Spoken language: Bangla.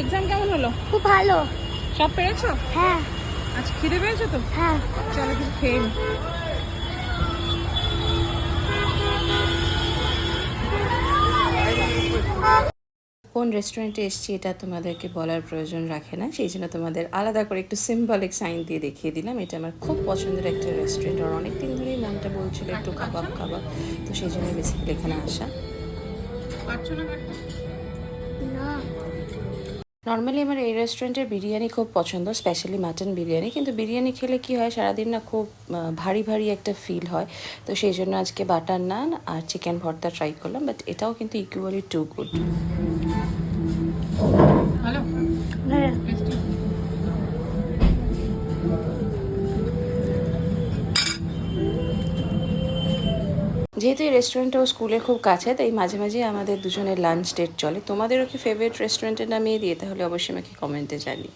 এক্সাম কেমন হলো? খুব ভালো। সব পেরেছো? হ্যাঁ। আজ খিদে পেয়েছো তো? হ্যাঁ। চলো কিছু খেয়ে নি। কোন রেস্টুরেন্টে এসেছি এটা তোমাদেরকে বলার প্রয়োজন রাখে না, সেই জন্য তোমাদের আলাদা করে একটু সিম্বলিক সাইন দিয়ে দেখিয়ে দিলাম। এটা আমার খুব পছন্দের একটা রেস্টুরেন্ট, আর অনেক দিন ধরেই মনটা বলছিল একটু কাবাব কাবাব, তো সেই জন্যই বেসিক্যালি এখানে আসা। পারছো না কাটতে? না। নর্মালি আমার এই রেস্টুরেন্টের বিরিয়ানি খুব পছন্দ, স্পেশালি মাটন বিরিয়ানি। কিন্তু বিরিয়ানি খেলে কি হয়, সারাদিন না খুব ভারী ভারী একটা ফিল হয়। তো সেই জন্য আজকে বাটার নান আর চিকেন ভর্তা ট্রাই করলাম, বাট এটাও কিন্তু ইকুয়ালি টু গুড। ভালো হ্যাঁ। টেস্টি। যেহেতু এই রেস্টুরেন্টটাও স্কুলের খুব কাছে, তাই মাঝে মাঝে আমাদের দুজনের লাঞ্চ ডেট চলে। তোমাদেরও কি ফেভারিট রেস্টুরেন্টের নামিয়ে দিয়ে, তাহলে অবশ্যই আমাকে কমেন্টে জানিও।